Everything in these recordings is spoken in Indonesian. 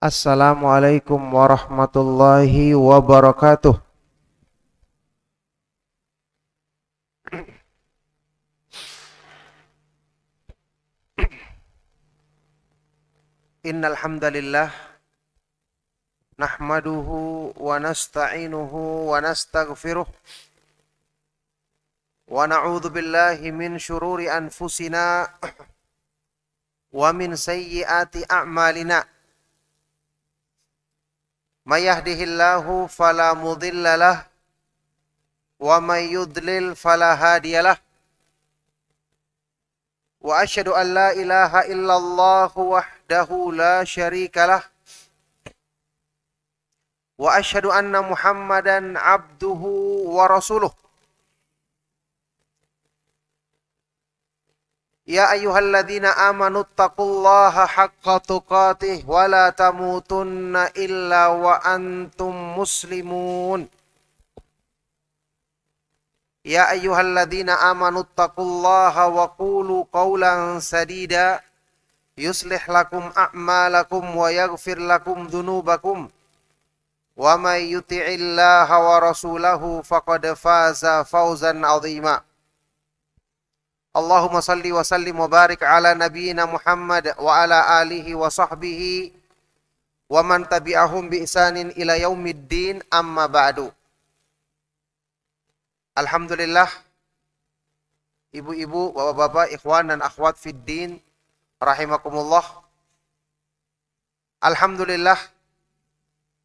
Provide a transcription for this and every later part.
Assalamualaikum warahmatullahi wabarakatuh. Innal hamdalillah nahmaduhu wa nasta'inuhu wa nastaghfiruh wa na'udzu billahi min syururi anfusina wa min sayyiati a'malina. May yahdihillahu fala mudhillalah wa may yudlil fala hadiyalah. Wa asyhadu an la ilaha illallah wahdahu la syarikalah. Wa asyhadu anna Muhammadan abduhu wa rasuluh. Ya ayyuhalladzina amanu taqullaha haqqa tuqatih wa la tamutunna illa wa antum muslimun. Ya ayyuhalladzina amanu taqullaha wa qulu qawlan sadida yuslih lakum a'malakum wa yaghfir lakum dhunubakum wa may yuti'illaha wa rasulahu faqad faza fawzan 'azima. Allahumma salli wa sallim wa barik ala nabiyyina Muhammad wa ala alihi wa sahbihi wa man tabi'ahum bi ihsanin ila yaumiddin, amma ba'du. Alhamdulillah, ibu-ibu, bapak-bapak, ikhwan dan akhwat fiddin rahimakumullah. Alhamdulillah,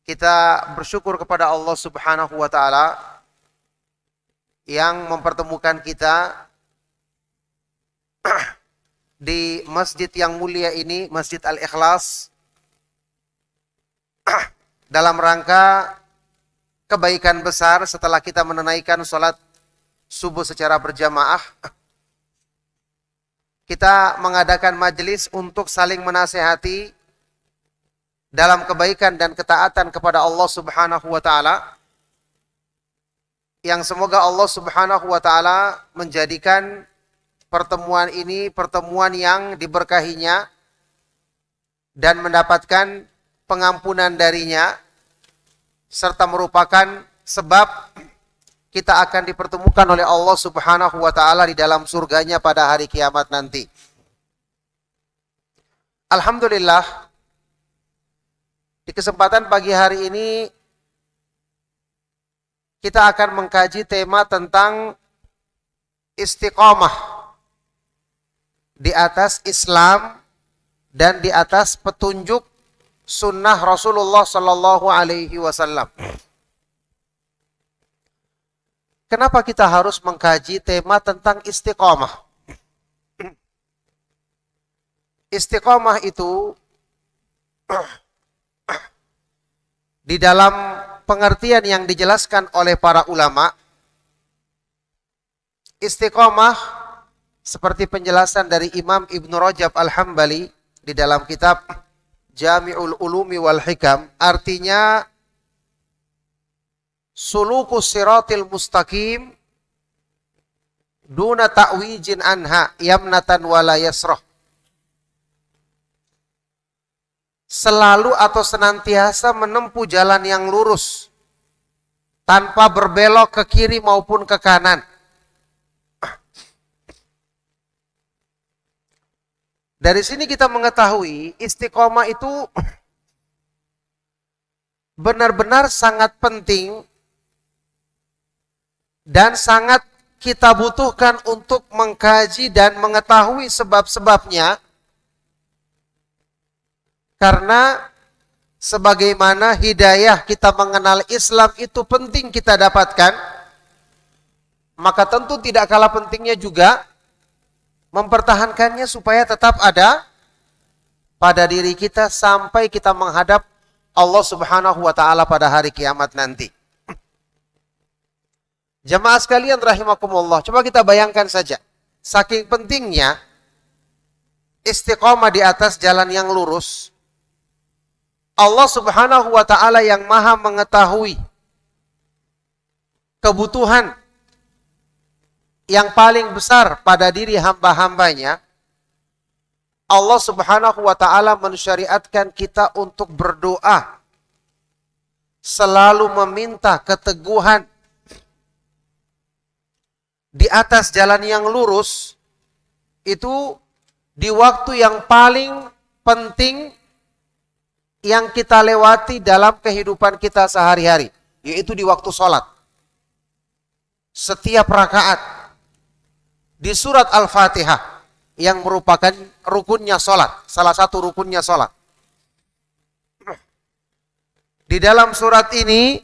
kita bersyukur kepada Allah Subhanahu wa taala yang mempertemukan kita di masjid yang mulia ini, Masjid Al-Ikhlas, dalam rangka kebaikan besar setelah kita menunaikan sholat subuh secara berjamaah. Kita mengadakan majelis untuk saling menasehati dalam kebaikan dan ketaatan kepada Allah Subhanahu wa taala, yang semoga Allah Subhanahu wa taala menjadikan pertemuan ini pertemuan yang diberkahinya dan mendapatkan pengampunan darinya, serta merupakan sebab kita akan dipertemukan oleh Allah Subhanahu wa taala di dalam surganya pada hari kiamat nanti. Alhamdulillah, di kesempatan pagi hari ini kita akan mengkaji tema tentang istiqamah di atas Islam dan di atas petunjuk sunnah Rasulullah Sallallahu Alaihi Wasallam. Kenapa kita harus mengkaji tema tentang istiqamah? Istiqamah itu di dalam pengertian yang dijelaskan oleh para ulama, istiqamah seperti penjelasan dari Imam Ibnu Rajab Al-Hambali di dalam kitab Jami'ul Ulumi wal Hikam, artinya sulukus siratil mustaqim duna ta'wijin anha yamnatan wala yasrah. Selalu atau senantiasa menempuh jalan yang lurus tanpa berbelok ke kiri maupun ke kanan. Dari sini kita mengetahui istiqomah itu benar-benar sangat penting dan sangat kita butuhkan untuk mengkaji dan mengetahui sebab-sebabnya, karena sebagaimana hidayah kita mengenal Islam itu penting kita dapatkan, maka tentu tidak kalah pentingnya juga mempertahankannya supaya tetap ada pada diri kita sampai kita menghadap Allah Subhanahu wa taala pada hari kiamat nanti. Jamaah sekalian rahimakumullah, coba kita bayangkan saja, saking pentingnya istiqomah di atas jalan yang lurus. Allah Subhanahu wa taala yang Maha mengetahui kebutuhan yang paling besar pada diri hamba-hambanya. Allah Subhanahu wa taala mensyariatkan kita untuk berdoa, selalu meminta keteguhan di atas jalan yang lurus, itu di waktu yang paling penting yang kita lewati dalam kehidupan kita sehari-hari, yaitu di waktu sholat. Setiap rakaat di surat Al-Fatihah yang merupakan rukunnya sholat, salah satu rukunnya sholat. Di dalam surat ini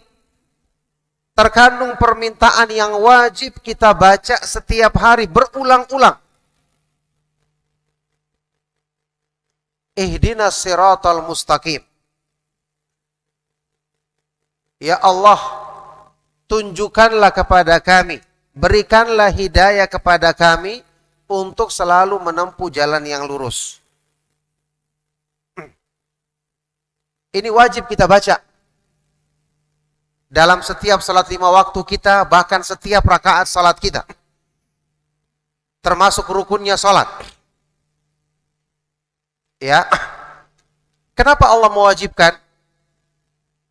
terkandung permintaan yang wajib kita baca setiap hari berulang-ulang. Ihdinas siratal mustaqim. Ya Allah, tunjukkanlah kepada kami, berikanlah hidayah kepada kami untuk selalu menempuh jalan yang lurus. Ini wajib kita baca dalam setiap salat 5 waktu kita, bahkan setiap rakaat salat kita. Termasuk rukunnya salat. Ya. Kenapa Allah mewajibkan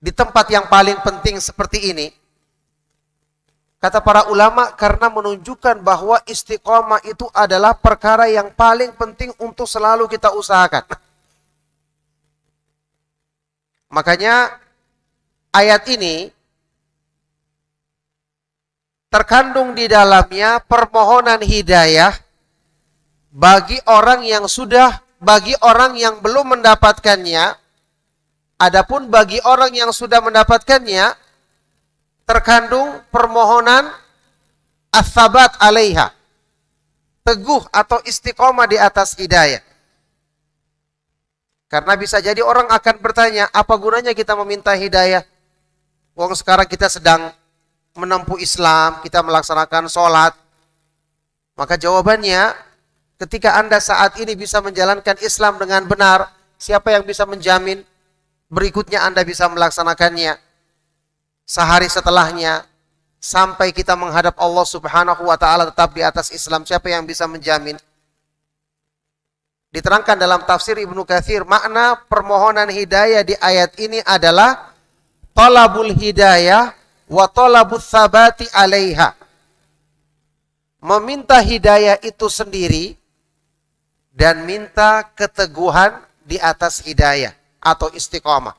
di tempat yang paling penting seperti ini? Kata para ulama, karena menunjukkan bahwa istiqomah itu adalah perkara yang paling penting untuk selalu kita usahakan. Makanya ayat ini terkandung di dalamnya permohonan hidayah bagi orang yang belum mendapatkannya. Adapun bagi orang yang sudah mendapatkannya, terkandung permohonan as-sabat 'alaiha, teguh atau istiqomah di atas hidayah. Karena bisa jadi orang akan bertanya, apa gunanya kita meminta hidayah? Wong sekarang kita sedang menempuh Islam, kita melaksanakan sholat. Maka jawabannya, ketika Anda saat ini bisa menjalankan Islam dengan benar, siapa yang bisa menjamin berikutnya Anda bisa melaksanakannya? Sehari setelahnya, sampai kita menghadap Allah Subhanahu wa ta'ala tetap di atas Islam, siapa yang bisa menjamin? Diterangkan dalam tafsir Ibnu Katsir, makna permohonan hidayah di ayat ini adalah talabul hidayah wa talabus sabati 'alaiha. Meminta hidayah itu sendiri dan minta keteguhan di atas hidayah atau istiqamah.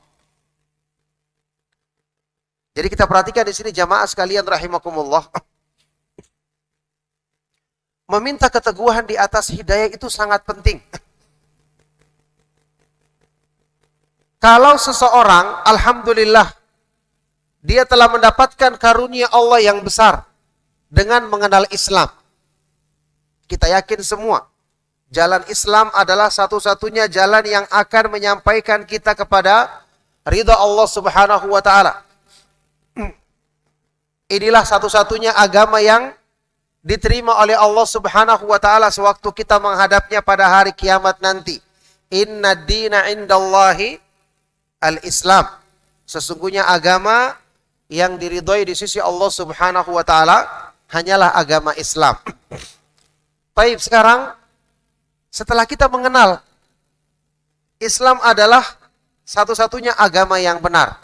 Jadi kita perhatikan di sini jamaah sekalian rahimakumullah. Meminta keteguhan di atas hidayah itu sangat penting. Kalau seseorang, alhamdulillah, dia telah mendapatkan karunia Allah yang besar dengan mengenal Islam. Kita yakin semua, jalan Islam adalah satu-satunya jalan yang akan menyampaikan kita kepada ridha Allah Subhanahu wa ta'ala. Inilah satu-satunya agama yang diterima oleh Allah Subhanahu wa ta'ala sewaktu kita menghadapnya pada hari kiamat nanti. Inna dina indallahi al-Islam. Sesungguhnya agama yang diridhoi di sisi Allah Subhanahu wa ta'ala hanyalah agama Islam. Baik, sekarang setelah kita mengenal Islam adalah satu-satunya agama yang benar,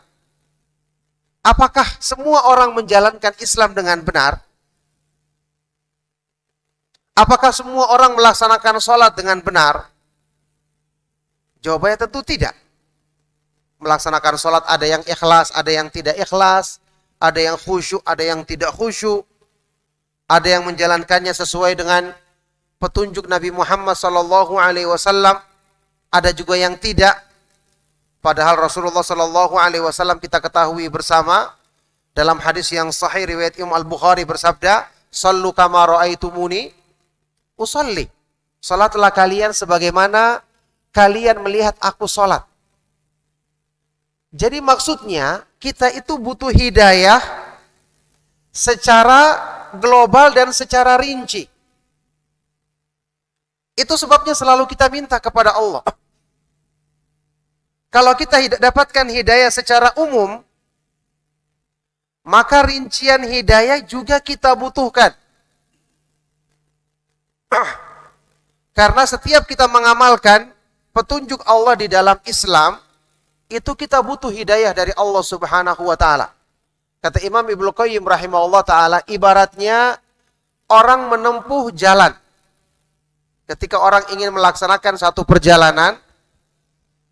apakah semua orang menjalankan Islam dengan benar? Apakah semua orang melaksanakan sholat dengan benar? Jawabannya tentu tidak. Melaksanakan sholat ada yang ikhlas, ada yang tidak ikhlas, ada yang khusyuk, ada yang tidak khusyuk, ada yang menjalankannya sesuai dengan petunjuk Nabi Muhammad SAW, ada juga yang tidak. Padahal Rasulullah Shallallahu Alaihi Wasallam kita ketahui bersama dalam hadis yang sahih riwayat Imam Al-Bukhari bersabda, "Sallu kama ra'aitumuni usalli." Salatlah kalian sebagaimana kalian melihat aku salat. Jadi maksudnya kita itu butuh hidayah secara global dan secara rinci. Itu sebabnya selalu kita minta kepada Allah. Kalau kita dapatkan hidayah secara umum, maka rincian hidayah juga kita butuhkan. Karena setiap kita mengamalkan petunjuk Allah di dalam Islam, itu kita butuh hidayah dari Allah Subhanahu wa taala. Kata Imam Ibnu Qayyim rahimahullah taala, ibaratnya orang menempuh jalan. Ketika orang ingin melaksanakan satu perjalanan,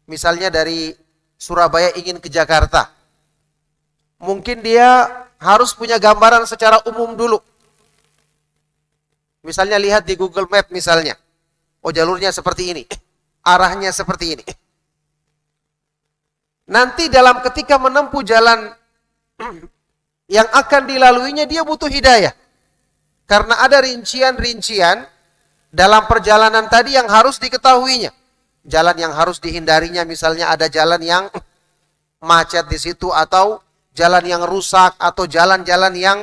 misalnya dari Surabaya ingin ke Jakarta, mungkin dia harus punya gambaran secara umum dulu. Misalnya lihat di Google Map misalnya, oh jalurnya seperti ini, arahnya seperti ini. Nanti dalam ketika menempuh jalan yang akan dilaluinya, dia butuh hidayah. Karena ada rincian-rincian dalam perjalanan tadi yang harus diketahuinya. Jalan yang harus dihindarinya, misalnya ada jalan yang macet di situ, atau jalan yang rusak, atau jalan-jalan yang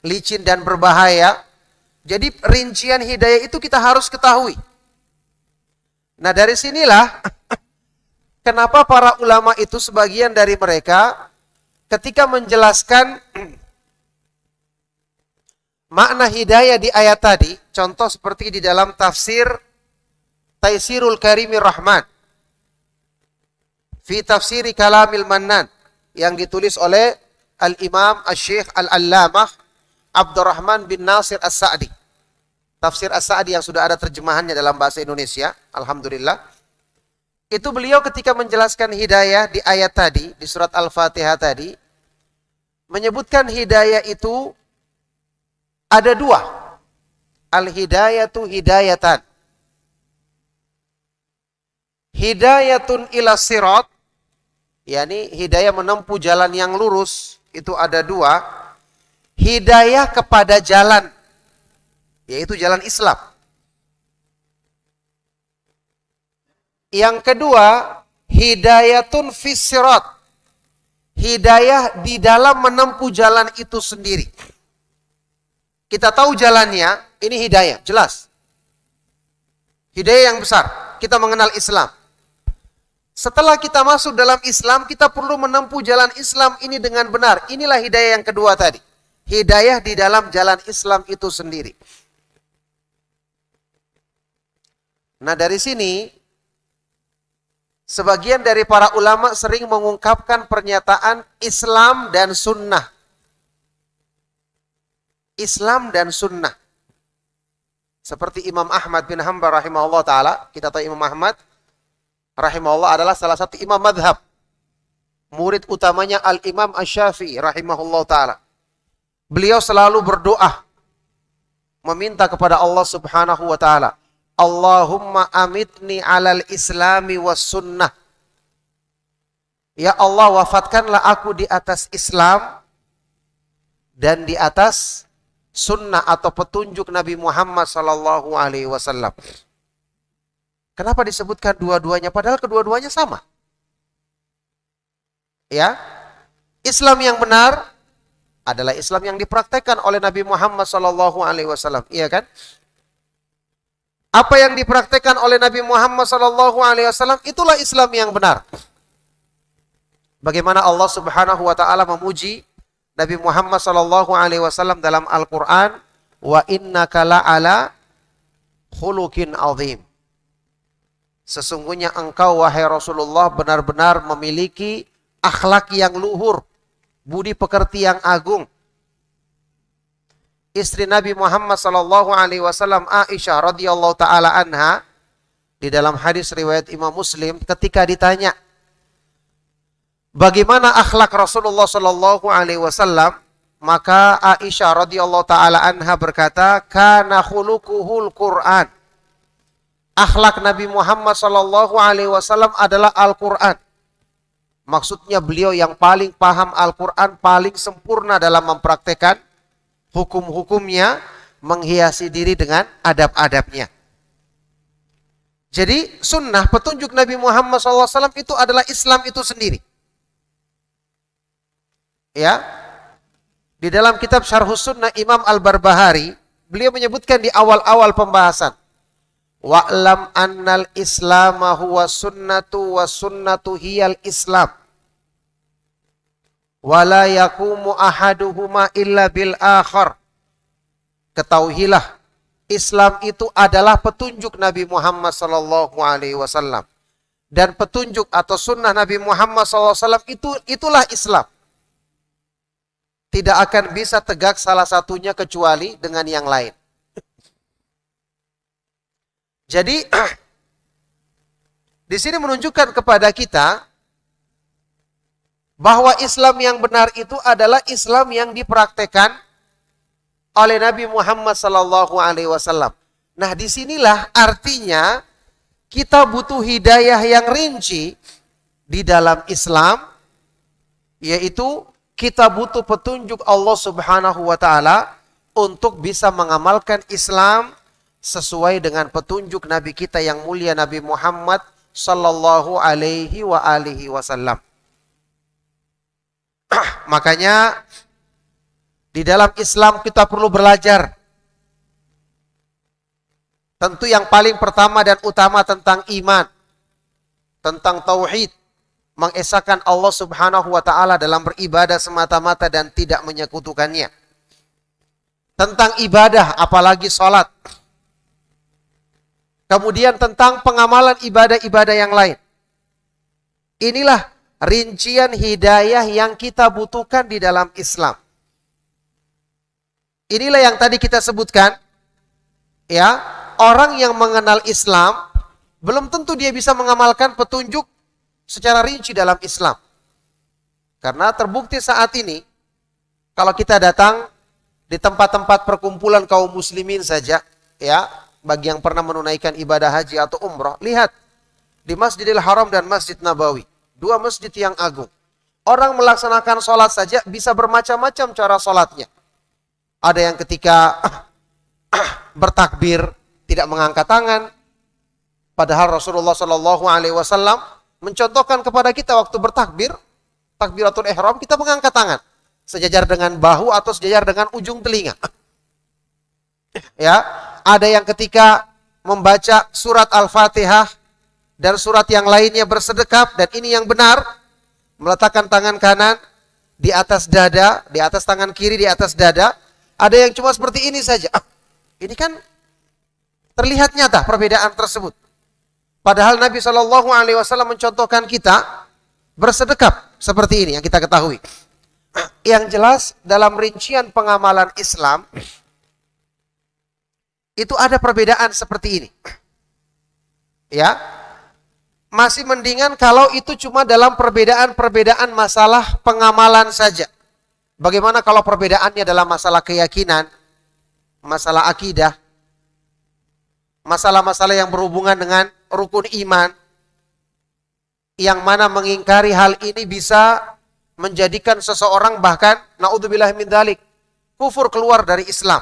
licin dan berbahaya. Jadi rincian hidayah itu kita harus ketahui. Nah dari sinilah kenapa para ulama itu sebagian dari mereka ketika menjelaskan makna hidayah di ayat tadi, contoh seperti di dalam tafsir Taisirul Karimir Rahman fi tafsiri Kalamil Mannan yang ditulis oleh Al-Imam Asy-Syaikh Al-Allamah Abdurrahman bin Nasir As-Sa'di. Tafsir As-Sa'di yang sudah ada terjemahannya dalam bahasa Indonesia, alhamdulillah. Itu beliau ketika menjelaskan hidayah di ayat tadi, di surat Al-Fatihah tadi, menyebutkan hidayah itu ada dua. Al-hidayatu hidayatan. Hidayatun ila sirat, yakni hidayah menempuh jalan yang lurus, itu ada dua. Hidayah kepada jalan, yaitu jalan Islam. Yang kedua, hidayatun fis sirat, hidayah di dalam menempuh jalan itu sendiri. Kita tahu jalannya, ini hidayah, jelas. Hidayah yang besar, kita mengenal Islam. Setelah kita masuk dalam Islam, kita perlu menempuh jalan Islam ini dengan benar. Inilah hidayah yang kedua tadi. Hidayah di dalam jalan Islam itu sendiri. Nah dari sini, sebagian dari para ulama sering mengungkapkan pernyataan Islam dan sunnah. Islam dan sunnah. Seperti Imam Ahmad bin Hanbal rahimahullah ta'ala. Kita tahu Imam Ahmad rahimahullah adalah salah satu imam madhab. Murid utamanya Al-Imam Asy-Syafi'i rahimahullah ta'ala. Beliau selalu berdoa, meminta kepada Allah subhanahu wa ta'ala, Allahumma amitni alal islami was sunnah. Ya Allah, wafatkanlah aku di atas Islam dan di atas sunnah atau petunjuk Nabi Muhammad sallallahu alaihi wasallam. Kenapa disebutkan dua-duanya padahal kedua-duanya sama? Ya. Islam yang benar adalah Islam yang dipraktekkan oleh Nabi Muhammad sallallahu alaihi wasallam, iya kan? Apa yang dipraktekkan oleh Nabi Muhammad sallallahu alaihi wasallam itulah Islam yang benar. Bagaimana Allah Subhanahu wa taala memuji Nabi Muhammad sallallahu alaihi wasallam dalam Al-Qur'an, wa innaka la'ala khuluqin azim. Sesungguhnya engkau wahai Rasulullah benar-benar memiliki akhlak yang luhur, budi pekerti yang agung. Istri Nabi Muhammad sallallahu alaihi wasallam Aisyah radhiyallahu taala anha di dalam hadis riwayat Imam Muslim ketika ditanya bagaimana akhlak Rasulullah sallallahu alaihi wasallam, maka Aisyah radhiyallahu taala anha berkata, kana khuluquhul Qur'an. Akhlak Nabi Muhammad sallallahu alaihi wasallam adalah Al-Qur'an. Maksudnya beliau yang paling paham Al-Quran, paling sempurna dalam mempraktekkan hukum-hukumnya, menghiasi diri dengan adab-adabnya. Jadi sunnah petunjuk Nabi Muhammad SAW itu adalah Islam itu sendiri. Ya, di dalam kitab Syarhus Sunnah Imam Al-Barbahari, beliau menyebutkan di awal-awal pembahasan, wa'lam annal islama huwa sunnatu wa sunnatu hiyal islam. Wala yakumu ahaduhuma illa bil akhar. Ketahuilah, Islam itu adalah petunjuk Nabi Muhammad SAW. Dan petunjuk atau sunnah Nabi Muhammad SAW itulah Islam. Tidak akan bisa tegak salah satunya kecuali dengan yang lain. Jadi di sini menunjukkan kepada kita bahwa Islam yang benar itu adalah Islam yang dipraktekkan oleh Nabi Muhammad SAW. Nah, disinilah artinya kita butuh hidayah yang rinci di dalam Islam, yaitu kita butuh petunjuk Allah Subhanahu wa Ta'ala untuk bisa mengamalkan Islam sesuai dengan petunjuk Nabi kita yang mulia Nabi Muhammad sallallahu alaihi wa alihi wasallam. Makanya di dalam Islam kita perlu belajar. Tentu yang paling pertama dan utama tentang iman, tentang tauhid, mengesahkan Allah Subhanahu wa Ta'ala dalam beribadah semata-mata dan tidak menyekutukannya. Tentang ibadah, apalagi salat. Kemudian tentang pengamalan ibadah-ibadah yang lain. Inilah rincian hidayah yang kita butuhkan di dalam Islam. Inilah yang tadi kita sebutkan. Ya, orang yang mengenal Islam belum tentu dia bisa mengamalkan petunjuk secara rinci dalam Islam. Karena terbukti saat ini kalau kita datang di tempat-tempat perkumpulan kaum muslimin saja, ya, bagi yang pernah menunaikan ibadah haji atau umrah, lihat di Masjidil Haram dan Masjid Nabawi, dua masjid yang agung. Orang melaksanakan sholat saja bisa bermacam-macam cara sholatnya. Ada yang ketika bertakbir tidak mengangkat tangan, padahal Rasulullah SAW mencontohkan kepada kita waktu bertakbir, takbiratul ihram kita mengangkat tangan sejajar dengan bahu atau sejajar dengan ujung telinga. Ya, ada yang ketika membaca surat Al-Fatihah dan surat yang lainnya bersedekap, dan ini yang benar, meletakkan tangan kanan di atas dada, di atas tangan kiri di atas dada. Ada yang cuma seperti ini saja. Ini kan terlihat nyata perbedaan tersebut. Padahal Nabi SAW mencontohkan kita bersedekap seperti ini yang kita ketahui. Yang jelas dalam rincian pengamalan Islam itu ada perbedaan seperti ini. Ya, masih mendingan kalau itu cuma dalam perbedaan-perbedaan masalah pengamalan saja. Bagaimana kalau perbedaannya dalam masalah keyakinan, masalah akidah, masalah-masalah yang berhubungan dengan rukun iman, yang mana mengingkari hal ini bisa menjadikan seseorang bahkan naudzubillah min dzalik kufur, keluar dari Islam.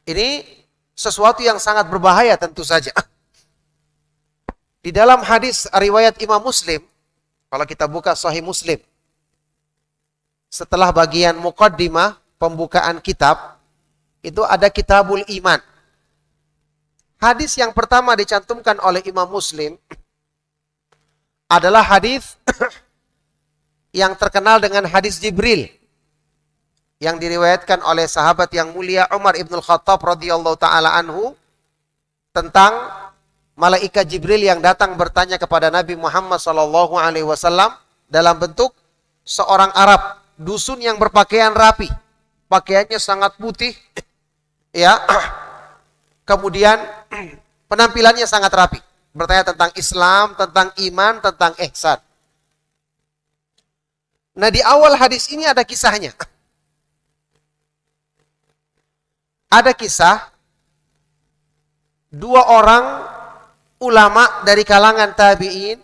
Ini sesuatu yang sangat berbahaya tentu saja. Di dalam hadis riwayat Imam Muslim, kalau kita buka Sahih Muslim, setelah bagian muqaddimah, pembukaan kitab, itu ada Kitabul Iman. Hadis yang pertama dicantumkan oleh Imam Muslim adalah hadis yang terkenal dengan hadis Jibril, yang diriwayatkan oleh sahabat yang mulia Umar ibn Khattab radhiyallahu ta'ala anhu, tentang malaikat Jibril yang datang bertanya kepada Nabi Muhammad SAW dalam bentuk seorang Arab, dusun yang berpakaian rapi, pakaiannya sangat putih, ya, kemudian penampilannya sangat rapi, bertanya tentang Islam, tentang iman, tentang ihsan. Nah, di awal hadis ini ada kisahnya. Ada kisah dua orang ulama dari kalangan tabi'in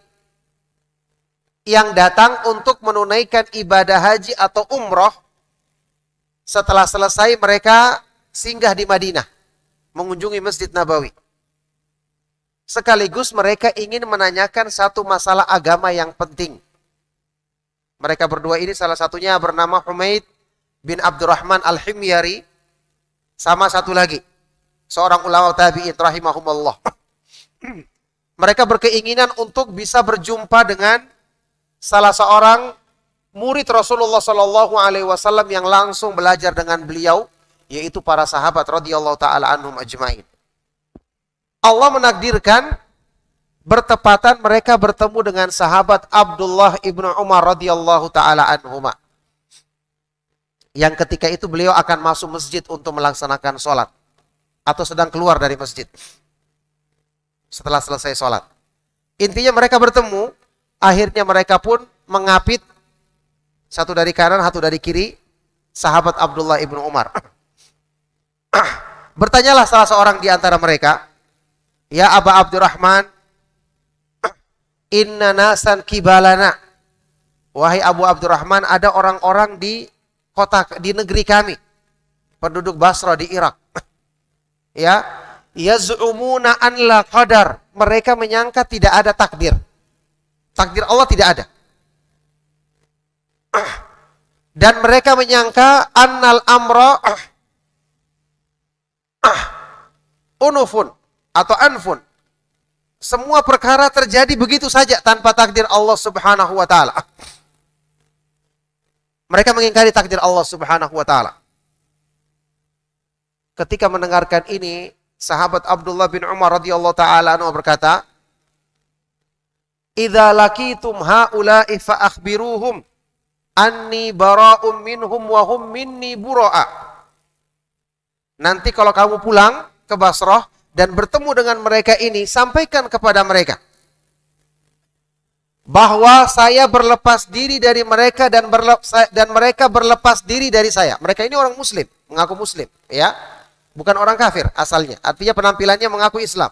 yang datang untuk menunaikan ibadah haji atau umroh setelah selesai mereka singgah di Madinah, mengunjungi Masjid Nabawi. Sekaligus mereka ingin menanyakan satu masalah agama yang penting. Mereka berdua ini salah satunya bernama Humaid bin Abdurrahman Al-Himyari, sama satu lagi seorang ulama tabi'in rahimahumullah. Mereka berkeinginan untuk bisa berjumpa dengan salah seorang murid Rasulullah Shallallahu Alaihi Wasallam yang langsung belajar dengan beliau, yaitu para sahabat radhiyallahu taala anhum ajmain. Allah menakdirkan bertepatan mereka bertemu dengan sahabat Abdullah ibnu Umar radhiyallahu taala anhuma, yang ketika itu beliau akan masuk masjid untuk melaksanakan sholat atau sedang keluar dari masjid setelah selesai sholat. Intinya mereka bertemu, akhirnya mereka pun mengapit, satu dari kanan, satu dari kiri, sahabat Abdullah ibnu Umar. Bertanyalah salah seorang di antara mereka, "Ya Aba Abdurrahman, inna nasan kibalana." Wahai Abu Abdurrahman, ada orang-orang di kota, di negeri kami, penduduk Basra di Irak. Ya, yaz'umuna an la qadar. Mereka menyangka tidak ada takdir. Takdir Allah tidak ada. Dan mereka menyangka annal amra unufun atau anfun. Semua perkara terjadi begitu saja tanpa takdir Allah Subhanahu wa taala. Mereka mengingkari takdir Allah Subhanahu wa taala. Ketika mendengarkan ini, sahabat Abdullah bin Umar radhiyallahu taala anhu berkata, "Idza laqitum haula'i fa akhbiruhum anni bara'um minhum wa hum minni bura'a." Nanti kalau kamu pulang ke Basrah dan bertemu dengan mereka ini, sampaikan kepada mereka bahwa saya berlepas diri dari mereka dan mereka berlepas diri dari saya. Mereka ini orang muslim, mengaku muslim, ya. Bukan orang kafir asalnya. Artinya penampilannya mengaku Islam.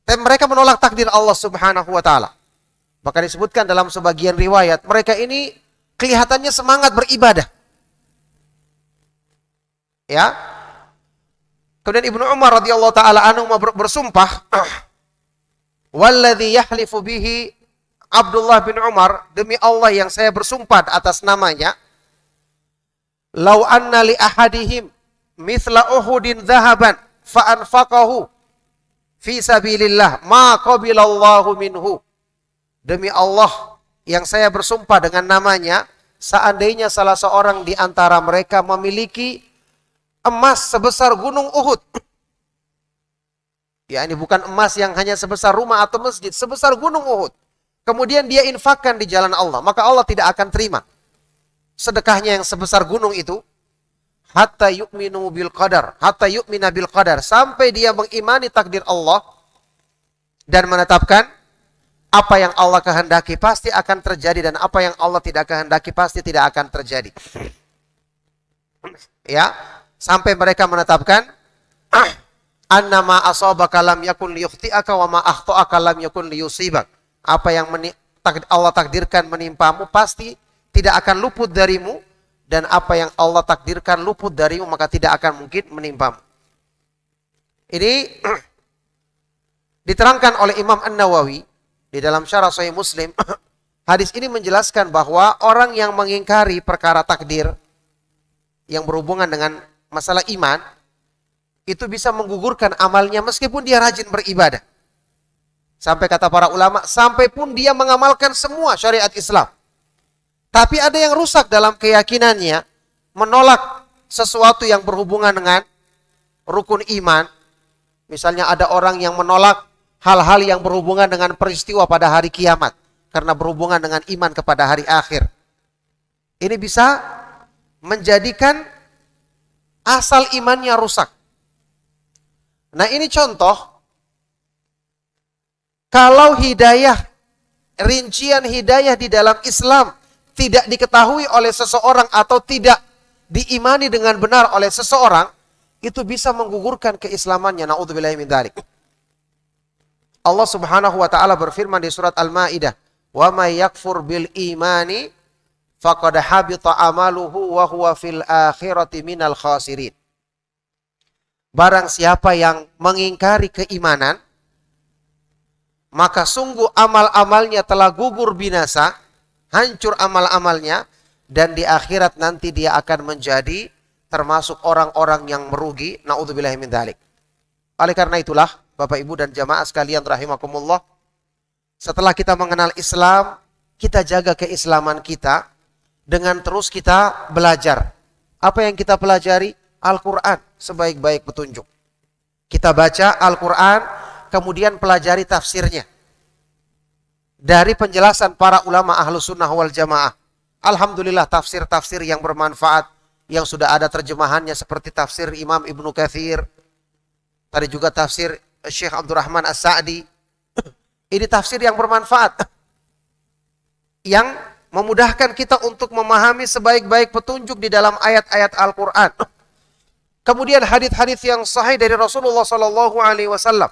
Tapi mereka menolak takdir Allah Subhanahu wa taala. Bahkan disebutkan dalam sebagian riwayat, mereka ini kelihatannya semangat beribadah. Ya. Kemudian Ibnu Umar radhiyallahu taala anhu bersumpah, "Walladzi yahlifu bihi Abdullah bin Umar, demi Allah yang saya bersumpah atas namanya, lau anna li ahadihim mithla Uhudin dhahaban fa anfaqahu fi sabilillah ma qabilallahu minhu." Demi Allah yang saya bersumpah dengan namanya, seandainya salah seorang di antara mereka memiliki emas sebesar gunung Uhud, ya ini bukan emas yang hanya sebesar rumah atau masjid, sebesar gunung Uhud, kemudian dia infakkan di jalan Allah, maka Allah tidak akan terima sedekahnya yang sebesar gunung itu, hatta yu'minu bil qadar, hatta yu'mina bil qadar, sampai dia mengimani takdir Allah dan menetapkan apa yang Allah kehendaki pasti akan terjadi dan apa yang Allah tidak kehendaki pasti tidak akan terjadi. Ya, sampai mereka menetapkan annama asabaka lam yakun liyukhti'aka wa ma akhta'aka lam yakun liyusibak. Apa yang Allah takdirkan menimpamu pasti tidak akan luput darimu, dan apa yang Allah takdirkan luput darimu maka tidak akan mungkin menimpamu. Ini diterangkan oleh Imam An-Nawawi di dalam Syarah Sahih Muslim. Hadis ini menjelaskan bahwa orang yang mengingkari perkara takdir yang berhubungan dengan masalah iman, itu bisa menggugurkan amalnya meskipun dia rajin beribadah. Sampai kata para ulama, sampai pun dia mengamalkan semua syariat Islam, tapi ada yang rusak dalam keyakinannya, menolak sesuatu yang berhubungan dengan rukun iman. Misalnya ada orang yang menolak hal-hal yang berhubungan dengan peristiwa pada hari kiamat karena berhubungan dengan iman kepada hari akhir. Ini bisa menjadikan asal imannya rusak. Nah, ini contoh kalau hidayah, rincian hidayah di dalam Islam tidak diketahui oleh seseorang atau tidak diimani dengan benar oleh seseorang, itu bisa menggugurkan keislamannya. Na'udzubillahi min dzalik. Allah Subhanahu wa taala berfirman di surat Al-Maidah, wa may yakfur bil imani faqad habita amaluhu wa huwa fil akhirati minal khasirin. Barang siapa yang mengingkari keimanan, maka sungguh amal-amalnya telah gugur binasa, hancur amal-amalnya, dan di akhirat nanti dia akan menjadi termasuk orang-orang yang merugi. Na'udzubillahi min dzalik. Oleh karena itulah, Bapak Ibu dan jamaah sekalian rahimakumullah, setelah kita mengenal Islam, kita jaga keislaman kita dengan terus kita belajar. Apa yang kita pelajari? Al-Quran sebaik-baik petunjuk. Kita baca Al-Quran, kemudian pelajari tafsirnya. Dari penjelasan para ulama Ahlus Sunnah wal Jamaah. Alhamdulillah tafsir-tafsir yang bermanfaat, yang sudah ada terjemahannya seperti tafsir Imam Ibnu Katsir. Tadi juga tafsir Syekh Abdurrahman As-Sa'di. Ini tafsir yang bermanfaat. Yang memudahkan kita untuk memahami sebaik-baik petunjuk di dalam ayat-ayat Al-Quran. Kemudian hadis-hadis yang sahih dari Rasulullah SAW.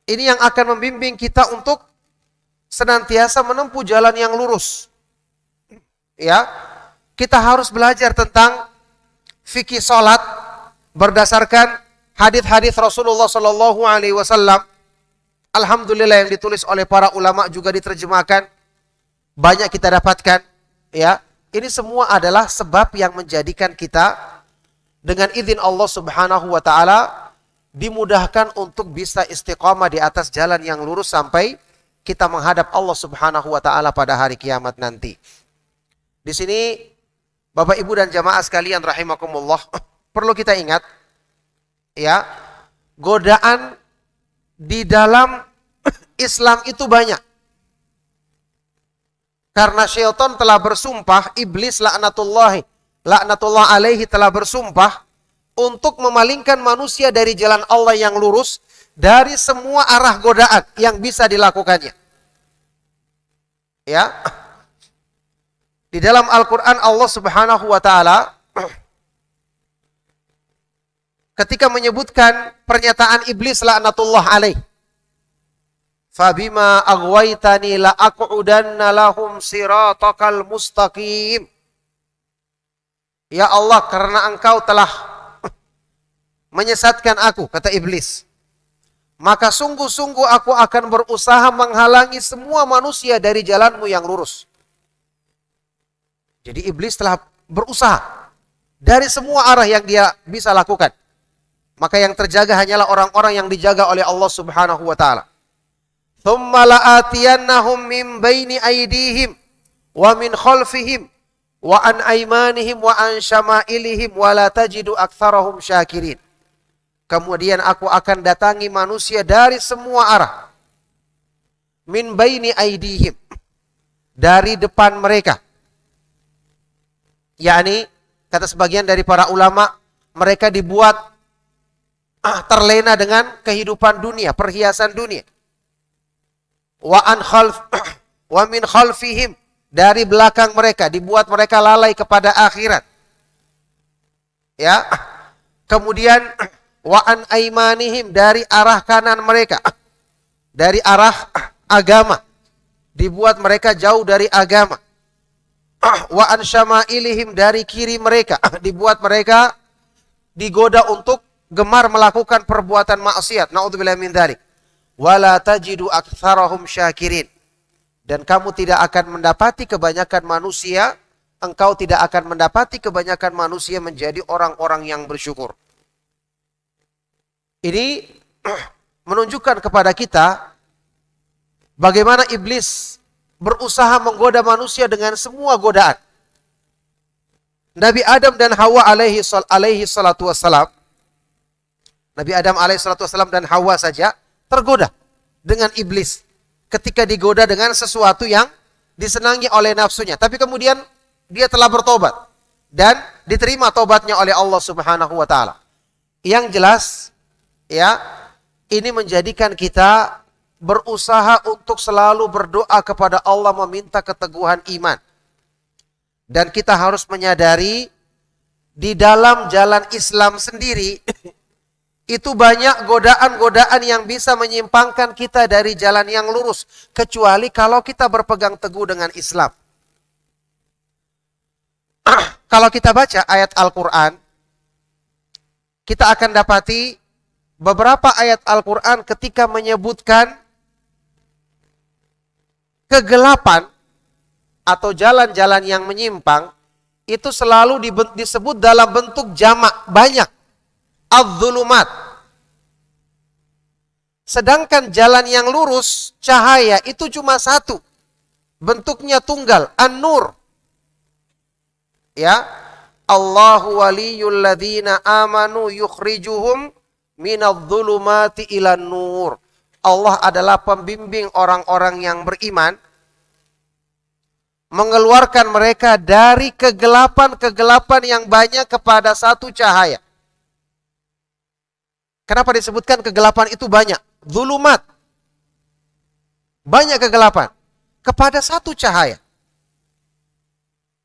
Ini yang akan membimbing kita untuk senantiasa menempuh jalan yang lurus. Ya, kita harus belajar tentang fikih salat berdasarkan hadis-hadis Rasulullah SAW. Alhamdulillah yang ditulis oleh para ulama juga diterjemahkan, banyak kita dapatkan. Ya, ini semua adalah sebab yang menjadikan kita dengan izin Allah Subhanahu wa taala dimudahkan untuk bisa istiqamah di atas jalan yang lurus sampai kita menghadap Allah Subhanahu wa taala pada hari kiamat nanti. Di sini Bapak Ibu dan jamaah sekalian rahimakumullah, perlu kita ingat ya, godaan di dalam Islam itu banyak. Karena syaitan telah bersumpah, iblis laknatullah alaihi telah bersumpah untuk memalingkan manusia dari jalan Allah yang lurus dari semua arah godaan yang bisa dilakukannya. Ya. Di dalam Al-Qur'an Allah Subhanahu wa taala ketika menyebutkan pernyataan iblis laknatullah alaihi, fabima aghwaytani la aqudanna lahum siratakal mustaqim. Ya Allah, karena engkau telah menyesatkan aku, kata iblis, maka sungguh-sungguh aku akan berusaha menghalangi semua manusia dari jalanmu yang lurus. Jadi iblis telah berusaha dari semua arah yang dia bisa lakukan. Maka yang terjaga hanyalah orang-orang yang dijaga oleh Allah Subhanahu wa taala. Tsumma la'atiyannahum min baini aydihim wa min khalfihim wa an aymanihim wa an syama'ilihim wa la tajidu aktsarahum syakirin. Kemudian aku akan datangi manusia dari semua arah. Min baini aydihim, dari depan mereka. Yakni kata sebagian dari para ulama, mereka dibuat terlena dengan kehidupan dunia, perhiasan dunia. Wa min khalfihim, dari belakang mereka, dibuat mereka lalai kepada akhirat. Ya. Kemudian wa an aymanihim, dari arah kanan mereka, dari arah agama, dibuat mereka jauh dari agama. Wa an syama'ilihim, dari kiri mereka, dibuat mereka digoda untuk gemar melakukan perbuatan maksiat. Na'udzubillahi min dzalik. Wala tajidu aktsarahum syakirin. Dan kamu tidak akan mendapati kebanyakan manusia, engkau tidak akan mendapati kebanyakan manusia menjadi orang-orang yang bersyukur. Ini menunjukkan kepada kita bagaimana iblis berusaha menggoda manusia dengan semua godaan. Nabi Adam dan Hawa alaihi salatu wassalam, Nabi Adam alaihi salatu wassalam dan Hawa saja tergoda dengan iblis ketika digoda dengan sesuatu yang disenangi oleh nafsunya. Tapi kemudian dia telah bertobat dan diterima tobatnya oleh Allah Subhanahu wa taala. Yang jelas ya, ini menjadikan kita berusaha untuk selalu berdoa kepada Allah meminta keteguhan iman. Dan kita harus menyadari di dalam jalan Islam sendiri Itu banyak godaan-godaan yang bisa menyimpangkan kita dari jalan yang lurus. Kecuali kalau kita berpegang teguh dengan Islam. Kalau kita baca ayat Al-Quran, kita akan dapati beberapa ayat Al-Quran ketika menyebutkan kegelapan atau jalan-jalan yang menyimpang, itu selalu disebut dalam bentuk jamak, banyak. Az-zulumat. Sedangkan jalan yang lurus, cahaya, itu cuma satu. Bentuknya tunggal, an-nur. Ya, Allahu waliyul ladzina amanu yukhrijuhum minadh-dhulumati ilan nur. Allah adalah pembimbing orang-orang yang beriman, mengeluarkan mereka dari kegelapan-kegelapan yang banyak kepada satu cahaya. Kenapa disebutkan kegelapan itu banyak? Zulumat. Banyak kegelapan kepada satu cahaya.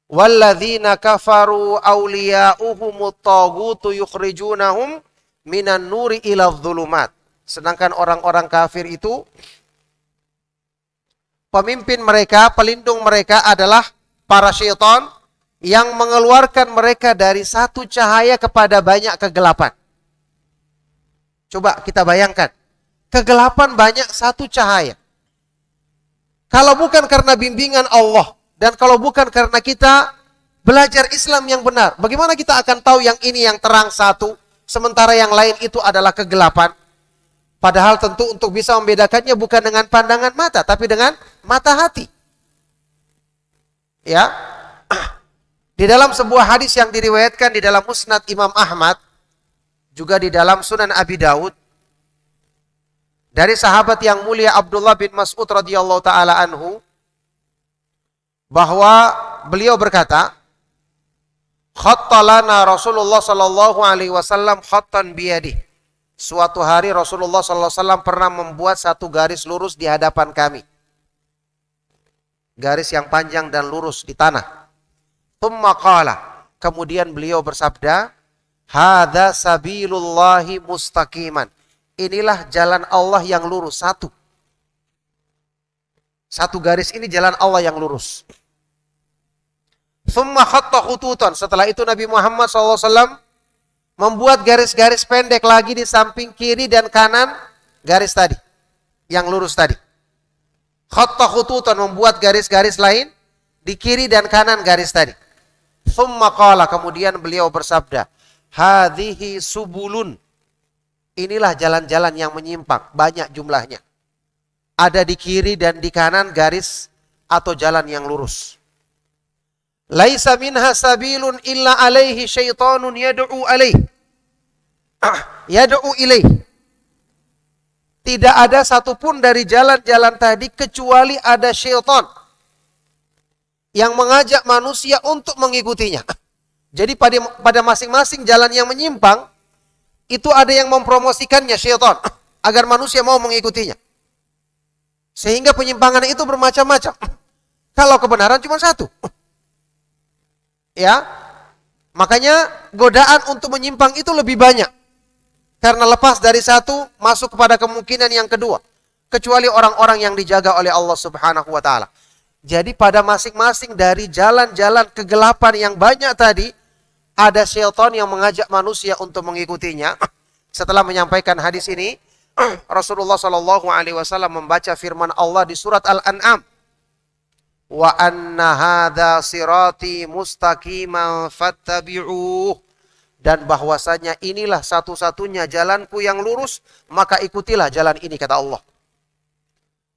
Walladzina kafaru awliya'uhumut taghutu yukhrijunahum minan nuri ila dhulumat. Sedangkan orang-orang kafir itu, pemimpin mereka, pelindung mereka adalah para syaitan yang mengeluarkan mereka dari satu cahaya kepada banyak kegelapan. Coba kita bayangkan, kegelapan banyak satu cahaya. Kalau bukan karena bimbingan Allah, dan kalau bukan karena kita belajar Islam yang benar, bagaimana kita akan tahu yang ini yang terang satu, sementara yang lain itu adalah kegelapan? Padahal tentu untuk bisa membedakannya bukan dengan pandangan mata, tapi dengan mata hati. Ya, di dalam sebuah hadis yang diriwayatkan di dalam Musnad Imam Ahmad, juga di dalam Sunan Abi Daud, dari sahabat yang mulia Abdullah bin Mas'ud radhiyallahu taala anhu, bahwa beliau berkata, "Khattalana Rasulullah sallallahu alaihi wasallam khattan biyadihi." Suatu hari Rasulullah SAW pernah membuat satu garis lurus di hadapan kami. Garis yang panjang dan lurus di tanah. Tsumma qala. Kemudian beliau bersabda, "Hadza sabilullahi mustaqiman." Inilah jalan Allah yang lurus, satu. Satu garis ini jalan Allah yang lurus. Tsumma khatta khututan. Setelah itu Nabi Muhammad SAW membuat garis-garis pendek lagi di samping kiri dan kanan garis tadi, yang lurus tadi. Khatta khututan, membuat garis-garis lain di kiri dan kanan garis tadi. Tsumma qala, kemudian beliau bersabda, "Hadhihi subulun." Inilah jalan-jalan yang menyimpang, banyak jumlahnya. Ada di kiri dan di kanan garis atau jalan yang lurus. Laisa minha sabilun illa alaihi syaitanun yad'u alaih. Yad'u ilaih. Tidak ada satupun dari jalan-jalan tadi kecuali ada syaitan yang mengajak manusia untuk mengikutinya. Jadi pada masing-masing jalan yang menyimpang itu ada yang mempromosikannya, syaitan, agar manusia mau mengikutinya. Sehingga penyimpangan itu bermacam-macam. Kalau kebenaran cuma satu. Ya, makanya godaan untuk menyimpang itu lebih banyak. Karena lepas dari satu, masuk kepada kemungkinan yang kedua. Kecuali orang-orang yang dijaga oleh Allah Subhanahu wa ta'ala. Jadi pada masing-masing dari jalan-jalan kegelapan yang banyak tadi, ada syaitan yang mengajak manusia untuk mengikutinya. Setelah menyampaikan hadis ini, Rasulullah SAW membaca firman Allah di surat Al-An'am. Wa anna hadza sirati mustaqiman fattabi'uh. Dan bahwasanya inilah satu-satunya jalanku yang lurus, maka ikutilah jalan ini, kata Allah.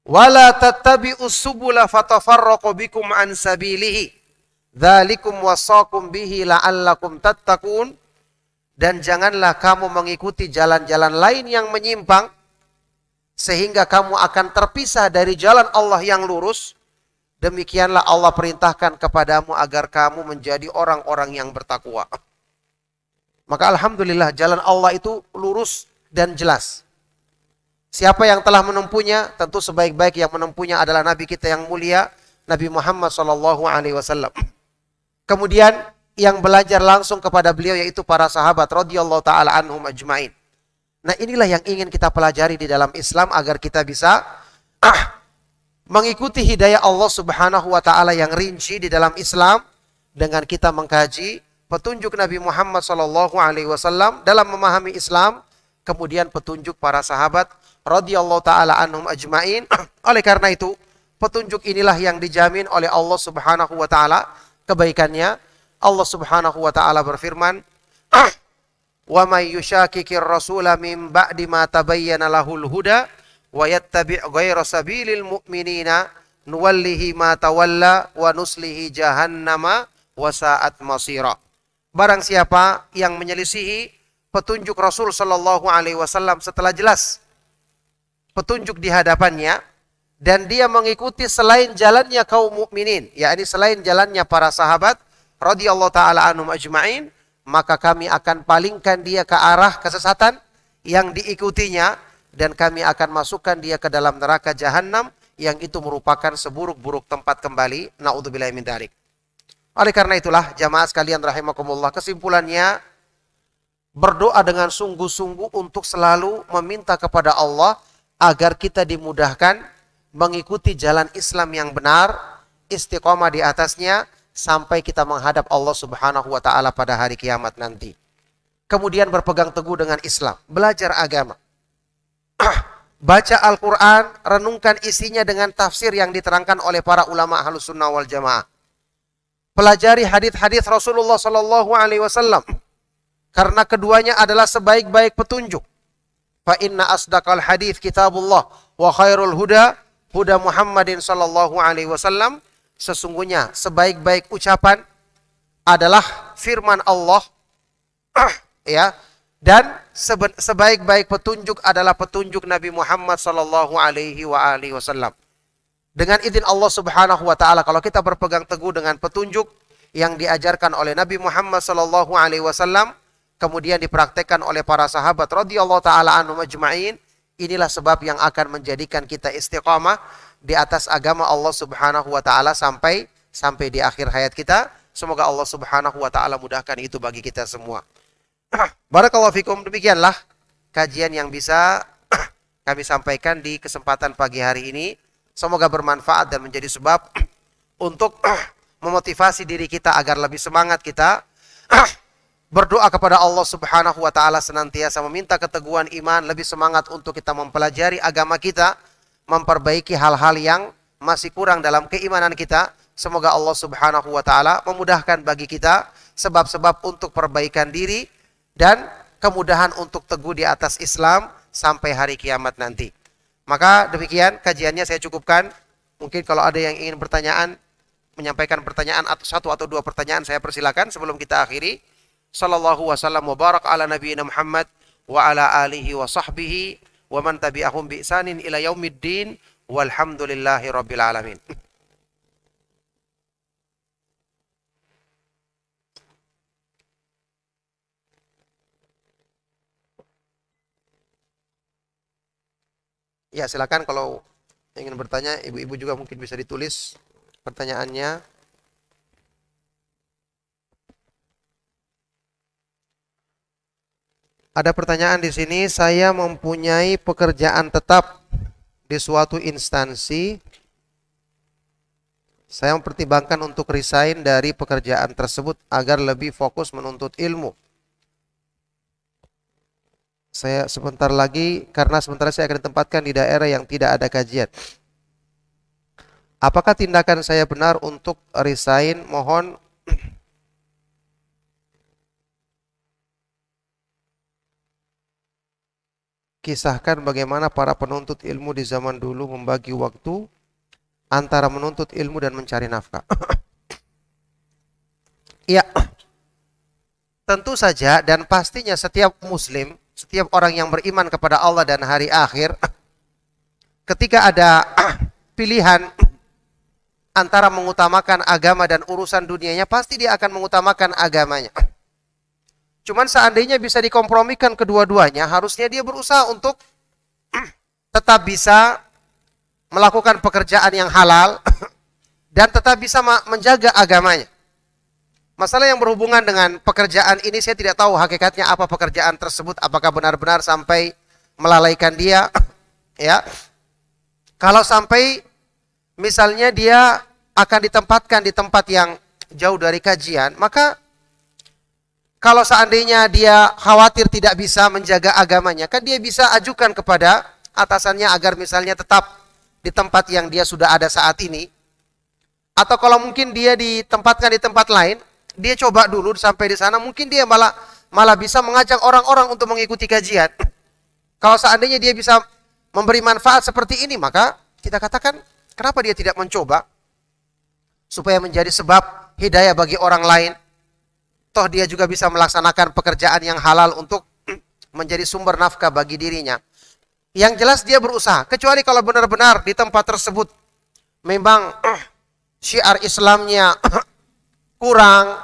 Wala tattabi'us subula fatafarraqu bikum an sabilihi. Dzalikum wasaqum bihi la'allakum tattaqun. Dan janganlah kamu mengikuti jalan-jalan lain yang menyimpang, sehingga kamu akan terpisah dari jalan Allah yang lurus. Demikianlah Allah perintahkan kepadamu agar kamu menjadi orang-orang yang bertakwa. Maka alhamdulillah jalan Allah itu lurus dan jelas. Siapa yang telah menempuhnya, tentu sebaik-baik yang menempuhnya adalah Nabi kita yang mulia, Nabi Muhammad SAW. Kemudian yang belajar langsung kepada beliau yaitu para sahabat radhiyallahu taala anhum ajmain. Nah, inilah yang ingin kita pelajari di dalam Islam agar kita bisa mengikuti hidayah Allah Subhanahu wa taala yang rinci di dalam Islam dengan kita mengkaji petunjuk Nabi Muhammad sallallahu alaihi wasallam dalam memahami Islam, kemudian petunjuk para sahabat radhiyallahu taala anhum ajmain. Oleh karena itu, petunjuk inilah yang dijamin oleh Allah Subhanahu wa taala kebaikannya. Allah Subhanahu wa taala berfirman, "Wa may yushakikir rasula min ba'di ma tabayyana lahul huda wa yattabi' ghayra sabilil mu'minina nuwallihi ma tawalla wa nuslihi jahannama wa sa'at masira." Barang siapa yang menyelisihi petunjuk Rasul sallallahu alaihi wasallam setelah jelas petunjuk di hadapannya dan dia mengikuti selain jalannya kaum mukminin, yakni selain jalannya para sahabat radhiyallahu taala anhum ajmain, maka kami akan palingkan dia ke arah kesesatan yang diikutinya dan kami akan masukkan dia ke dalam neraka jahanam yang itu merupakan seburuk-buruk tempat kembali. Naudzubillahi min dzalik. Oleh karena itulah jamaah sekalian rahimakumullah, kesimpulannya berdoa dengan sungguh-sungguh untuk selalu meminta kepada Allah agar kita dimudahkan mengikuti jalan Islam yang benar, istiqomah di atasnya sampai kita menghadap Allah Subhanahu wa taala pada hari kiamat nanti. Kemudian berpegang teguh dengan Islam, belajar agama. Baca Al-Qur'an, renungkan isinya dengan tafsir yang diterangkan oleh para ulama Ahlus Sunnah wal Jamaah. Pelajari hadis-hadis Rasulullah sallallahu alaihi wasallam karena keduanya adalah sebaik-baik petunjuk. Fa inna asdaqal hadits kitabullah wa khairul huda huda Muhammadin sallallahu alaihi wasallam. Sesungguhnya sebaik-baik ucapan adalah firman Allah, ya, dan sebaik-baik petunjuk adalah petunjuk Nabi Muhammad sallallahu alaihi wasallam. Dengan izin Allah Subhanahu wa taala, kalau kita berpegang teguh dengan petunjuk yang diajarkan oleh Nabi Muhammad sallallahu alaihi wasallam, kemudian dipraktekkan oleh para sahabat radhiyallahu taala anhum ajmain, inilah sebab yang akan menjadikan kita istiqamah di atas agama Allah Subhanahu wa taala sampai di akhir hayat kita. Semoga Allah Subhanahu wa taala mudahkan itu bagi kita semua. Barakallahu fikum. Demikianlah kajian yang bisa kami sampaikan di kesempatan pagi hari ini. Semoga bermanfaat dan menjadi sebab untuk memotivasi diri kita agar lebih semangat kita berdoa kepada Allah Subhanahu wa taala senantiasa meminta keteguhan iman, lebih semangat untuk kita mempelajari agama kita, memperbaiki hal-hal yang masih kurang dalam keimanan kita. Semoga Allah Subhanahu wa taala memudahkan bagi kita sebab-sebab untuk perbaikan diri dan kemudahan untuk teguh di atas Islam sampai hari kiamat nanti. Maka demikian kajiannya saya cukupkan. Mungkin kalau ada yang ingin menyampaikan pertanyaan atau satu atau dua pertanyaan, saya persilakan sebelum kita akhiri. Sallallahu wasallam wa barak ala nabiyina Muhammad wa ala alihi wa sahbihi wa man tabi'ahum bi ihsanin ila yaumiddin walhamdulillahi rabbil alamin. Ya, silakan kalau ingin bertanya, ibu-ibu juga mungkin bisa ditulis pertanyaannya. Ada pertanyaan di sini, saya mempunyai pekerjaan tetap di suatu instansi. Saya mempertimbangkan untuk resign dari pekerjaan tersebut agar lebih fokus menuntut ilmu. Saya karena sementara saya akan ditempatkan di daerah yang tidak ada kajian. Apakah tindakan saya benar untuk resign? Mohon kisahkan bagaimana para penuntut ilmu di zaman dulu membagi waktu antara menuntut ilmu dan mencari nafkah. Ya, tentu saja dan pastinya setiap muslim, setiap orang yang beriman kepada Allah dan hari akhir, ketika ada pilihan antara mengutamakan agama dan urusan dunianya, pasti dia akan mengutamakan agamanya. Cuman seandainya bisa dikompromikan kedua-duanya, harusnya dia berusaha untuk tetap bisa melakukan pekerjaan yang halal dan tetap bisa menjaga agamanya. Masalah yang berhubungan dengan pekerjaan ini saya tidak tahu hakikatnya apa pekerjaan tersebut, apakah benar-benar sampai melalaikan dia ya. Kalau sampai misalnya dia akan ditempatkan di tempat yang jauh dari kajian, maka kalau seandainya dia khawatir tidak bisa menjaga agamanya, kan dia bisa ajukan kepada atasannya agar misalnya tetap di tempat yang dia sudah ada saat ini. Atau kalau mungkin dia ditempatkan di tempat lain, dia coba dulu sampai di sana, mungkin dia malah bisa mengajak orang-orang untuk mengikuti kajian. Kalau seandainya dia bisa memberi manfaat seperti ini, maka kita katakan, kenapa dia tidak mencoba supaya menjadi sebab hidayah bagi orang lain. Toh dia juga bisa melaksanakan pekerjaan yang halal untuk menjadi sumber nafkah bagi dirinya. Yang jelas dia berusaha, kecuali kalau benar-benar di tempat tersebut memang syiar Islamnya kurang,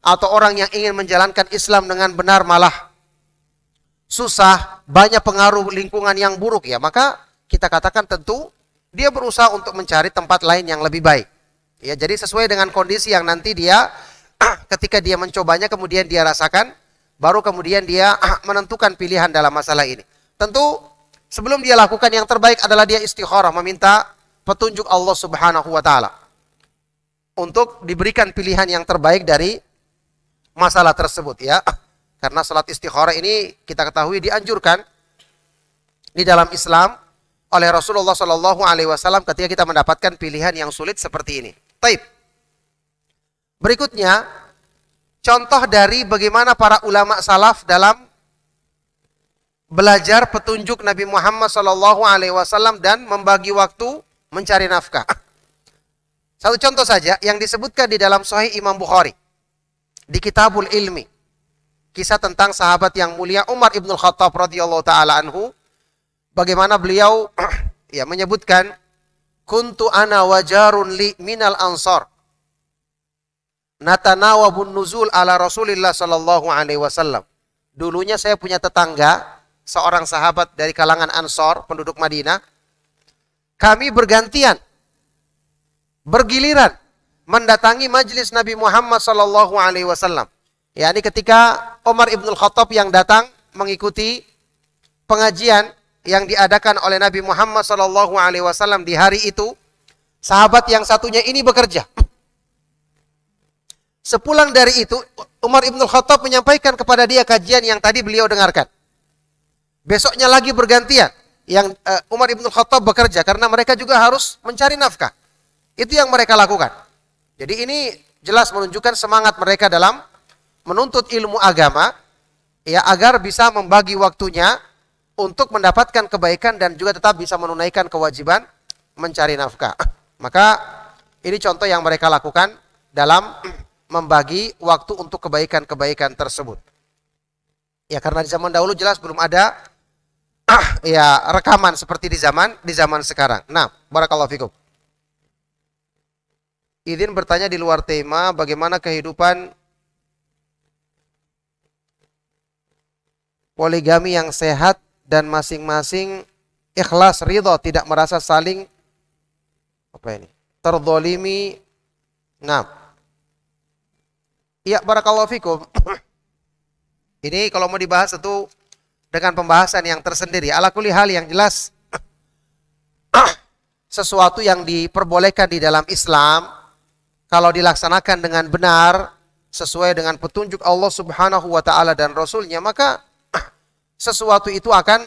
atau orang yang ingin menjalankan Islam dengan benar malah susah, banyak pengaruh lingkungan yang buruk ya, maka kita katakan tentu dia berusaha untuk mencari tempat lain yang lebih baik. Ya, jadi sesuai dengan kondisi yang nanti dia ketika dia mencobanya kemudian dia rasakan, baru kemudian dia menentukan pilihan dalam masalah ini. Tentu sebelum dia lakukan yang terbaik adalah dia istikharah, meminta petunjuk Allah Subhanahu wa taala untuk diberikan pilihan yang terbaik dari masalah tersebut ya. Karena salat istikharah ini kita ketahui dianjurkan di dalam Islam oleh Rasulullah Shallallahu alaihi wasallam ketika kita mendapatkan pilihan yang sulit seperti ini. Taib. Berikutnya contoh dari bagaimana para ulama salaf dalam belajar petunjuk Nabi Muhammad Shallallahu alaihi wasallam dan membagi waktu mencari nafkah. Satu contoh saja yang disebutkan di dalam Sahih Imam Bukhari di Kitabul Ilmi, kisah tentang sahabat yang mulia Umar ibn Khattab radhiyallahu taala anhu, bagaimana beliau ya menyebutkan, kuntu ana wajarun li minal ansar natanawabun nuzul ala Rasulillah sallallahu alaihi wasallam. Dulunya saya punya tetangga, seorang sahabat dari kalangan Ansor, penduduk Madinah. Kami bergantian, bergiliran mendatangi majlis Nabi Muhammad sallallahu alaihi wasallam. yakni ketika Umar ibn Khattab yang datang mengikuti pengajian yang diadakan oleh Nabi Muhammad sallallahu alaihi wasallam di hari itu, sahabat yang satunya ini bekerja. Sepulang dari itu, Umar ibn Khattab menyampaikan kepada dia kajian yang tadi beliau dengarkan. Besoknya lagi bergantian, yang Umar ibn Khattab bekerja karena mereka juga harus mencari nafkah. Itu yang mereka lakukan. Jadi ini jelas menunjukkan semangat mereka dalam menuntut ilmu agama, ya, agar bisa membagi waktunya untuk mendapatkan kebaikan dan juga tetap bisa menunaikan kewajiban mencari nafkah. Maka ini contoh yang mereka lakukan dalam membagi waktu untuk kebaikan-kebaikan tersebut. Ya, karena di zaman dahulu jelas belum ada ya rekaman seperti di zaman sekarang. Nah, barakallahu fikum. Izin bertanya di luar tema, bagaimana kehidupan poligami yang sehat dan masing-masing ikhlas ridho, tidak merasa saling terzalimi. Nah, iya, barakallahu fikum. Ini kalau mau dibahas itu dengan pembahasan yang tersendiri. Ala kulli hal, yang jelas sesuatu yang diperbolehkan di dalam Islam kalau dilaksanakan dengan benar sesuai dengan petunjuk Allah Subhanahu wa taala dan Rasulnya, maka sesuatu itu akan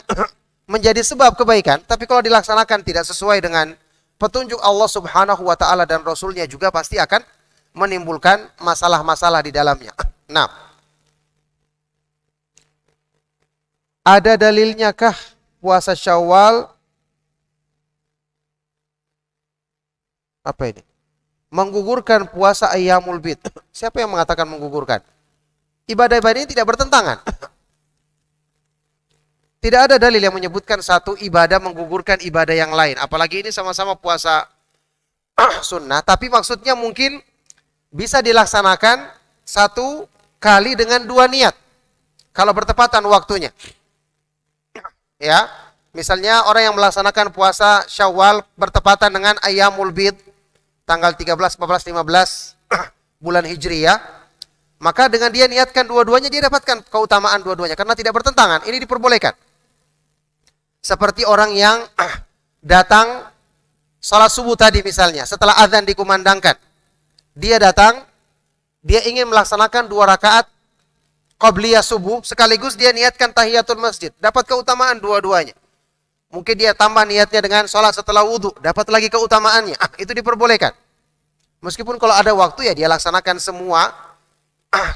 menjadi sebab kebaikan. Tapi kalau dilaksanakan tidak sesuai dengan petunjuk Allah Subhanahu wa taala dan Rasulnya, juga pasti akan menimbulkan masalah-masalah di dalamnya. Nah, ada dalilnya kah puasa Syawal menggugurkan puasa Ayyamul Bid? Siapa yang mengatakan menggugurkan? Ibadah-ibadah ini tidak bertentangan. Tidak ada dalil yang menyebutkan satu ibadah menggugurkan ibadah yang lain. Apalagi ini sama-sama puasa sunnah. Tapi maksudnya mungkin bisa dilaksanakan satu kali dengan dua niat kalau bertepatan waktunya. Ya, misalnya orang yang melaksanakan puasa Syawal bertepatan dengan Ayyamul Bid, tanggal 13, 14, 15 bulan Hijriyah, maka dengan dia niatkan dua-duanya, dia dapatkan keutamaan dua-duanya karena tidak bertentangan. Ini diperbolehkan. Seperti orang yang datang salat subuh tadi misalnya, setelah azan dikumandangkan, dia datang, dia ingin melaksanakan 2 rakaat qabliyah subuh, sekaligus dia niatkan tahiyatul masjid, dapat keutamaan dua-duanya. Mungkin dia tambah niatnya dengan salat setelah wudhu, dapat lagi keutamaannya. Itu diperbolehkan. Meskipun kalau ada waktu ya dia laksanakan semua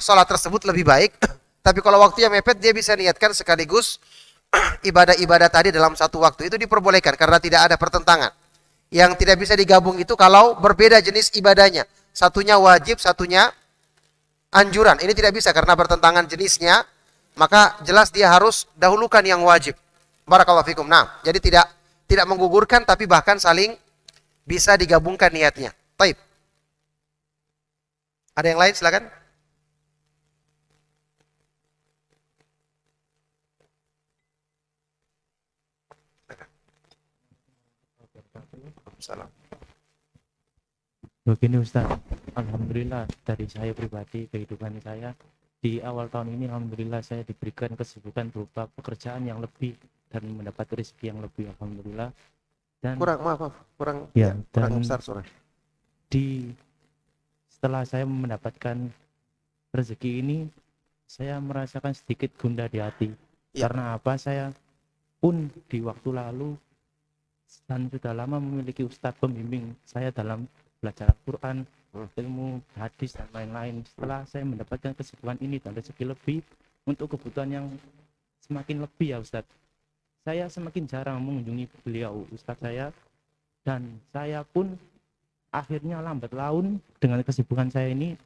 salat tersebut lebih baik. Tapi kalau waktu yang mepet, dia bisa niatkan sekaligus ibadah-ibadah tadi dalam satu waktu. Itu diperbolehkan karena tidak ada pertentangan. Yang tidak bisa digabung itu kalau berbeda jenis ibadahnya. Satunya wajib, satunya anjuran. Ini tidak bisa karena bertentangan jenisnya. Maka jelas dia harus dahulukan yang wajib. Barakallahu fikum. Nah, jadi tidak menggugurkan, tapi bahkan saling bisa digabungkan niatnya. Taib. Ada yang lain? Silakan. Salam. Begini Ustaz, alhamdulillah dari saya pribadi, kehidupan saya di awal tahun ini alhamdulillah saya diberikan kesibukan berupa pekerjaan yang lebih dan mendapat rezeki yang lebih, alhamdulillah. Dan kurang besar suara. Setelah saya mendapatkan rezeki ini, saya merasakan sedikit gundah di hati. Karena apa? Saya pun di waktu lalu dan sudah lama memiliki ustadz pembimbing saya dalam belajar Al-Quran, ilmu hadis dan lain-lain. Setelah saya mendapatkan kesibukan ini dan rezeki lebih untuk kebutuhan yang semakin lebih ya Ustadz, saya semakin jarang mengunjungi beliau ustadz saya, dan saya pun akhirnya lambat laun dengan kesibukan saya ini,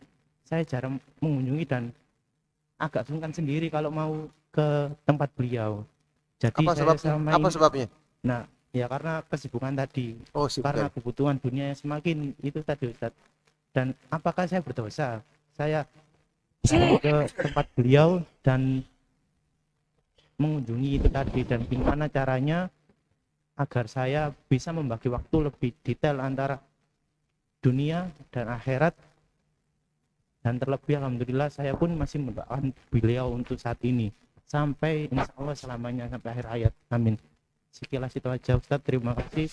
saya jarang mengunjungi dan agak sungkan sendiri kalau mau ke tempat beliau. Jadi apa sebabnya? Nah, ya karena kesibukan tadi, karena kebutuhan dunia yang semakin itu tadi Ustaz. Dan apakah saya berdosa? Saya ke tempat beliau dan mengunjungi itu tadi, dan gimana caranya agar saya bisa membagi waktu lebih detail antara dunia dan akhirat. Dan terlebih alhamdulillah saya pun masih mendoakan beliau untuk saat ini sampai insya Allah selamanya sampai akhir hayat, amin. Sekilas itu aja Ustaz, terima kasih.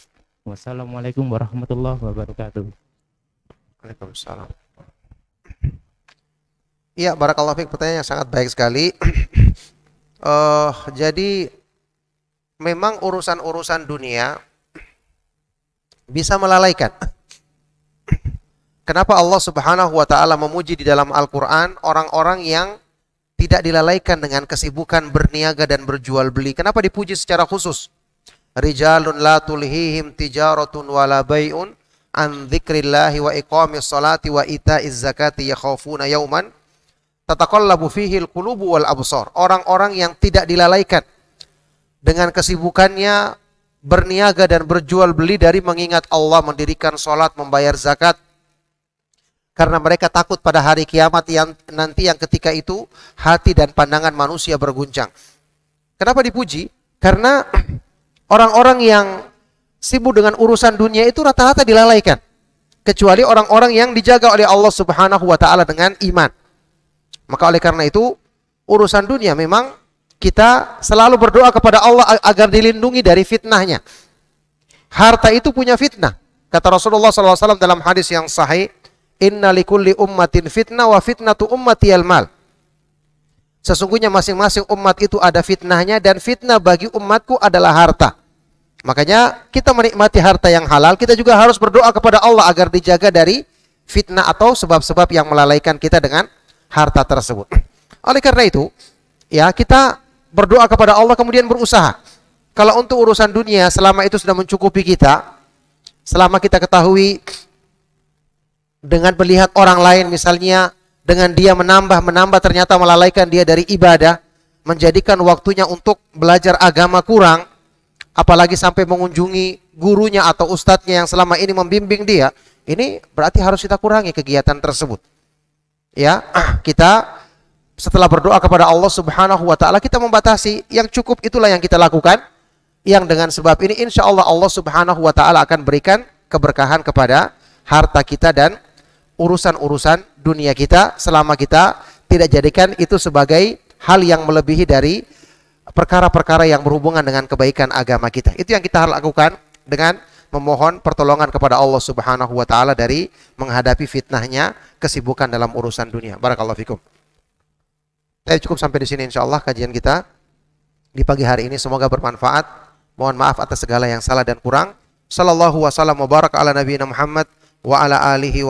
Wassalamualaikum warahmatullahi wabarakatuh. Waalaikumsalam. Iya, barakallahu fiik, pertanyaan yang sangat baik sekali. Jadi memang urusan-urusan dunia bisa melalaikan. Kenapa Allah Subhanahu wa taala memuji di dalam Al-Qur'an orang-orang yang tidak dilalaikan dengan kesibukan berniaga dan berjual beli? Kenapa dipuji secara khusus? Rijalun la tulhihim tijaratun wala bai'un an dzikrillahi wa iqamis salati wa ita'iz zakati yakhafuna yauman tataqallabu fihi al-qulubu wal absar. Orang-orang yang tidak dilalaikan dengan kesibukannya berniaga dan berjual beli dari mengingat Allah, mendirikan salat, membayar zakat, karena mereka takut pada hari kiamat yang nanti, yang ketika itu hati dan pandangan manusia berguncang. Kenapa dipuji? Karena orang-orang yang sibuk dengan urusan dunia itu rata-rata dilalaikan, kecuali orang-orang yang dijaga oleh Allah Subhanahu wa taala dengan iman. Maka oleh karena itu urusan dunia memang kita selalu berdoa kepada Allah agar dilindungi dari fitnahnya. Harta itu punya fitnah. Kata Rasulullah SAW dalam hadis yang sahih, inna likulli ummatin fitnah wa fitnatu ummati al-mal. Sesungguhnya masing-masing umat itu ada fitnahnya, dan fitnah bagi umatku adalah harta. Makanya kita menikmati harta yang halal, kita juga harus berdoa kepada Allah agar dijaga dari fitnah atau sebab-sebab yang melalaikan kita dengan harta tersebut. Oleh karena itu, ya kita berdoa kepada Allah kemudian berusaha. Kalau untuk urusan dunia, selama itu sudah mencukupi kita, selama kita ketahui dengan melihat orang lain misalnya, dengan dia menambah ternyata melalaikan dia dari ibadah, menjadikan waktunya untuk belajar agama kurang, apalagi sampai mengunjungi gurunya atau ustadznya yang selama ini membimbing dia, ini berarti harus kita kurangi kegiatan tersebut. Ya, kita setelah berdoa kepada Allah Subhanahu wa taala, kita membatasi yang cukup, itulah yang kita lakukan. Yang dengan sebab ini insya Allah Allah Subhanahu wa taala akan berikan keberkahan kepada harta kita dan urusan-urusan dunia kita selama kita Tidak jadikan itu sebagai hal yang melebihi dari perkara-perkara yang berhubungan dengan kebaikan agama kita. Itu yang kita harus lakukan dengan memohon pertolongan kepada Allah Subhanahu wa taala dari menghadapi fitnahnya kesibukan dalam urusan dunia. Barakallahu fikum. Saya cukup sampai di sini insyaallah kajian kita di pagi hari ini, semoga bermanfaat. Mohon maaf atas segala yang salah dan kurang. Sallallahu wasallam wa baraka ala nabiyina Muhammad wa ala alihi